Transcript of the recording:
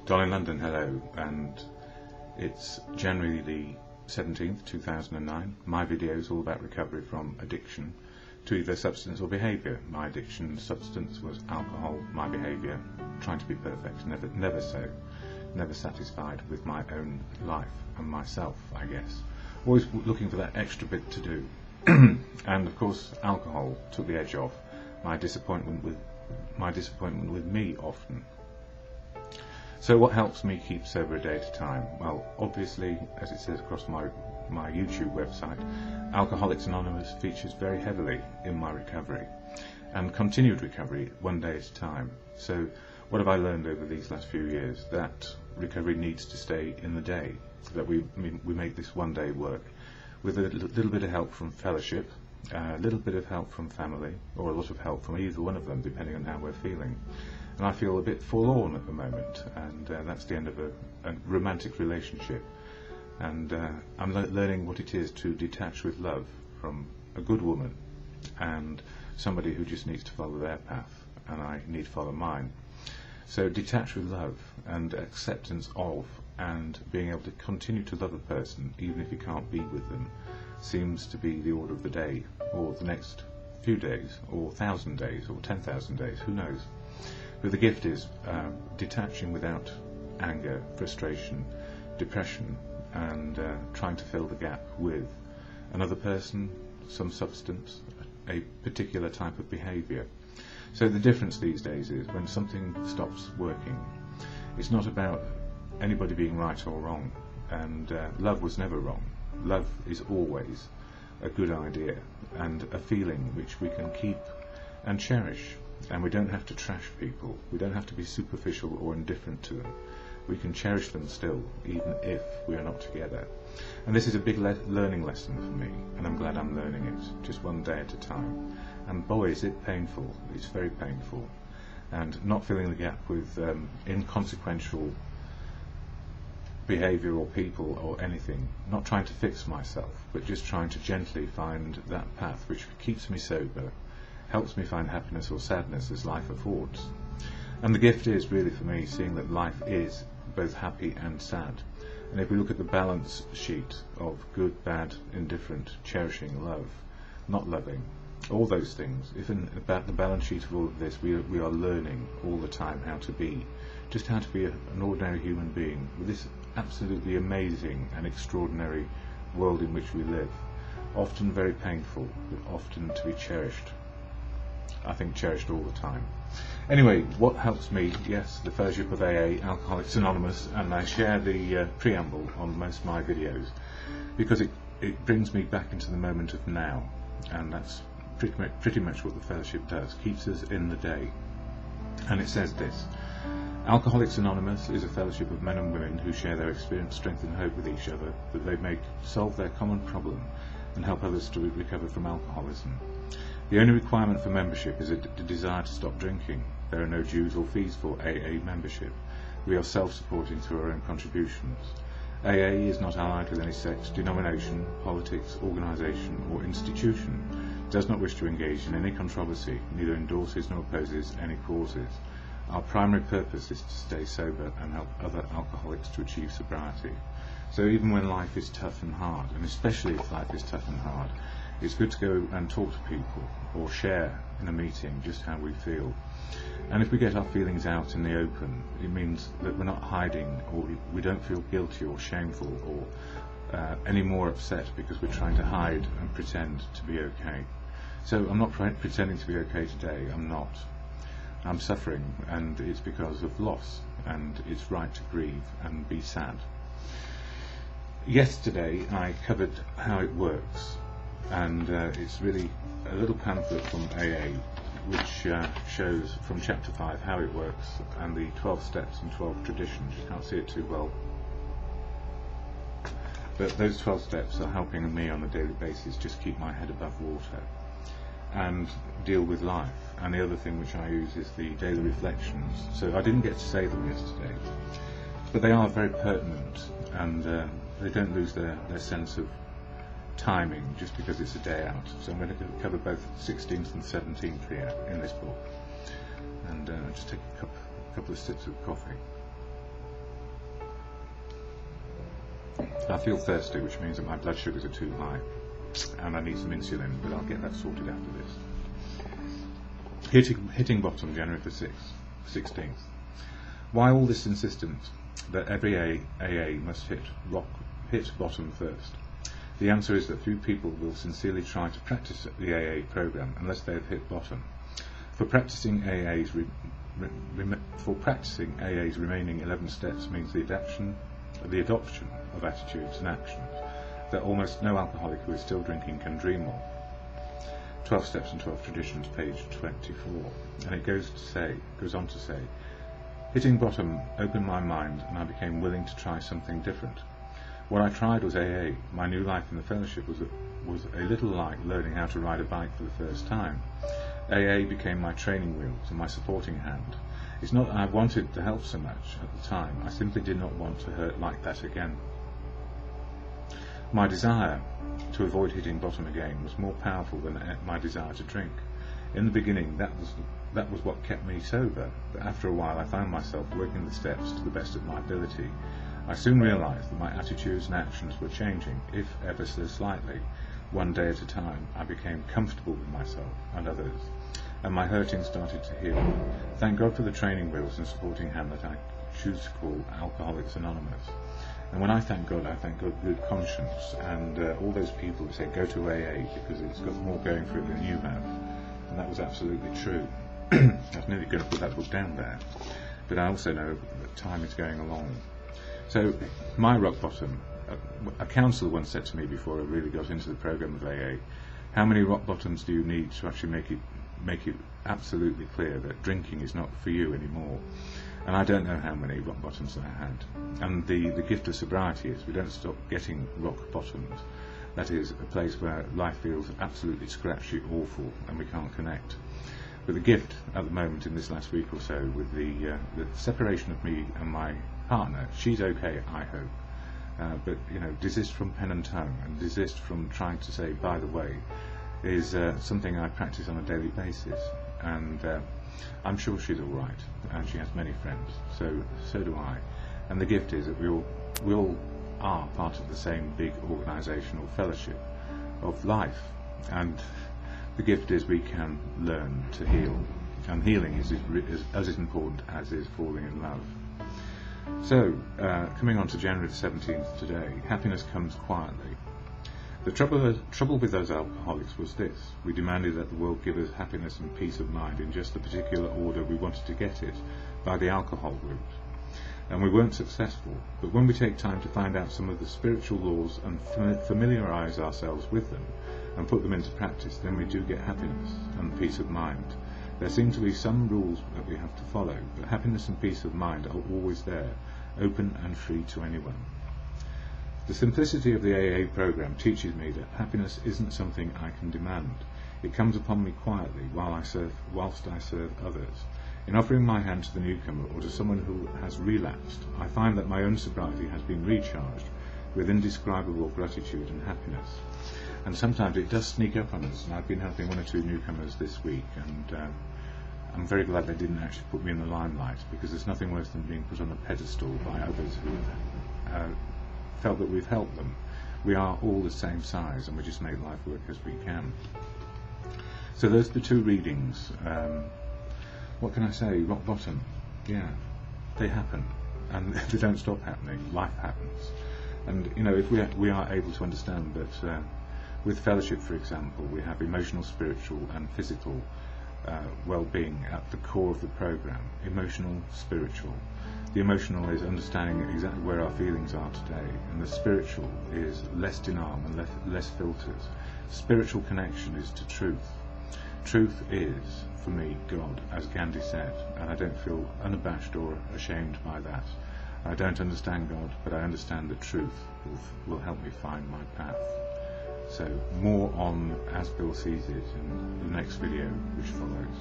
DonInLondon, hello, and it's January the 17th, 2009. My video is all about recovery from addiction to either substance or behaviour. My addiction substance was alcohol, my behaviour trying to be perfect, never satisfied with my own life and myself, I guess. Always looking for that extra bit to do. And of course alcohol took the edge off my disappointment with me often. So what helps me keep sober a day at a time? Well, obviously, as it says across my YouTube website, Alcoholics Anonymous features very heavily in my recovery and continued recovery one day at a time. So what have I learned over these last few years? That recovery needs to stay in the day, that we make this one day work with a little bit of help from fellowship, a little bit of help from family, or a lot of help from either one of them depending on how we're feeling. And I feel a bit forlorn at the moment, and that's the end of a romantic relationship. And I'm learning what it is to detach with love from a good woman and somebody who just needs to follow their path, and I need to follow mine. So detach with love and acceptance of, and being able to continue to love a person even if you can't be with them seems to be the order of the day, or the next few days, or 1,000 days, or 10,000 days, who knows. But the gift is detaching without anger, frustration, depression, and trying to fill the gap with another person, some substance, a particular type of behaviour. So the difference these days is when something stops working, it's not about anybody being right or wrong, and love was never wrong. Love is always a good idea and a feeling which we can keep and cherish. And we don't have to trash people, we don't have to be superficial or indifferent to them. We can cherish them still, even if we are not together. And this is a big learning lesson for me, and I'm glad I'm learning it, just one day at a time. And boy, is it painful, it's very painful. And not filling the gap with inconsequential behaviour or people or anything, not trying to fix myself, but just trying to gently find that path which keeps me sober, helps me find happiness or sadness as life affords. And the gift is really for me seeing that life is both happy and sad. And if we look at the balance sheet of good, bad, indifferent, cherishing, love, not loving, all those things, if in about the balance sheet of all of this we are learning all the time how to be, just how to be an ordinary human being with this absolutely amazing and extraordinary world in which we live, often very painful, but often to be cherished. I think cherished all the time. Anyway, what helps me? Yes, the Fellowship of AA, Alcoholics Anonymous, and I share the preamble on most of my videos because it brings me back into the moment of now, and that's pretty much what the Fellowship does, keeps us in the day. And it says this: Alcoholics Anonymous is a fellowship of men and women who share their experience, strength and hope with each other, that they may solve their common problem and help others to recover from alcoholism. The only requirement for membership is a desire to stop drinking. There are no dues or fees for AA membership. We are self-supporting through our own contributions. AA is not allied with any sect, denomination, politics, organisation or institution, does not wish to engage in any controversy, neither endorses nor opposes any causes. Our primary purpose is to stay sober and help other alcoholics to achieve sobriety. So even when life is tough and hard, and especially if life is tough and hard, it's good to go and talk to people or share in a meeting just how we feel. And if we get our feelings out in the open, it means that we're not hiding, or we don't feel guilty or shameful or any more upset because we're trying to hide and pretend to be okay. So I'm not pretending to be okay today, I'm not. I'm suffering, and it's because of loss, and it's right to grieve and be sad. Yesterday I covered how it works, and it's really a little pamphlet from AA which shows from chapter 5 how it works and the 12 steps and 12 traditions. You can't see it too well, but those 12 steps are helping me on a daily basis just keep my head above water and deal with life. And the other thing which I use is the daily reflections. So I didn't get to say them yesterday, but they are very pertinent, and they don't lose their sense of timing just because it's a day out. So I'm going to cover both 16th and 17th here in this book, and just take a a couple of sips of coffee. I feel thirsty, which means that my blood sugars are too high, and I need some insulin, but I'll get that sorted after this. Hitting bottom, January the 16th. Why all this insistence that every AA must hit bottom first? The answer is that few people will sincerely try to practice the AA program unless they have hit bottom. For practicing AA's remaining 11 steps means the adoption of attitudes and actions that almost no alcoholic who is still drinking can dream of. 12 Steps and 12 Traditions, page 24. And it goes on to say, hitting bottom opened my mind and I became willing to try something different. What I tried was AA. My new life in the fellowship was a little like learning how to ride a bike for the first time. AA became my training wheels and my supporting hand. It's not that I wanted to help so much at the time, I simply did not want to hurt like that again. My desire to avoid hitting bottom again was more powerful than my desire to drink. In the beginning that was what kept me sober, but after a while I found myself working the steps to the best of my ability. I soon realised that my attitudes and actions were changing, if ever so slightly. One day at a time I became comfortable with myself and others, and my hurting started to heal. Thank God for the training wheels and supporting hand that I choose to call Alcoholics Anonymous. And when I thank God good conscience, and all those people who say go to AA because it's got more going for it than you have. And that was absolutely true. I was nearly going to put that book down there, but I also know that time is going along. So my rock bottom, a counsellor once said to me before I really got into the program of AA, how many rock bottoms do you need to actually make it absolutely clear that drinking is not for you anymore? And I don't know how many rock bottoms I had. And the gift of sobriety is we don't stop getting rock bottoms. That is a place where life feels absolutely scratchy, awful, and we can't connect. But the gift at the moment in this last week or so with the separation of me and my partner, she's okay, I hope. But desist from pen and tongue and desist from trying to say by the way is something I practice on a daily basis, and I'm sure she's all right, and she has many friends, so do I. And the gift is that we all are part of the same big organisational fellowship of life, and the gift is we can learn to heal, and healing is as important as is falling in love. So, coming on to January the 17th today, happiness comes quietly. The trouble with those alcoholics was this: we demanded that the world give us happiness and peace of mind in just the particular order we wanted to get it, by the alcohol route. And we weren't successful, but when we take time to find out some of the spiritual laws and familiarise ourselves with them and put them into practice, then we do get happiness and peace of mind. There seem to be some rules that we have to follow, but happiness and peace of mind are always there, open and free to anyone. The simplicity of the AA program teaches me that happiness isn't something I can demand. It comes upon me quietly whilst I serve others. In offering my hand to the newcomer or to someone who has relapsed, I find that my own sobriety has been recharged with indescribable gratitude and happiness. And sometimes it does sneak up on us, and I've been helping one or two newcomers this week, and I'm very glad they didn't actually put me in the limelight, because there's nothing worse than being put on a pedestal by others who felt that we've helped them. We are all the same size, and we just make life work as we can. So those are the two readings. What can I say? Rock bottom. Yeah, they happen, and they don't stop happening. Life happens, and if we are able to understand that with fellowship, for example, we have emotional, spiritual, and physical well-being at the core of the program. Emotional, spiritual. The emotional is understanding exactly where our feelings are today, and the spiritual is less denial and less filters. Spiritual connection is to truth. Truth is, for me, God, as Gandhi said, and I don't feel unabashed or ashamed by that. I don't understand God, but I understand that truth will help me find my path. So more on As Bill Sees It in the next video which follows.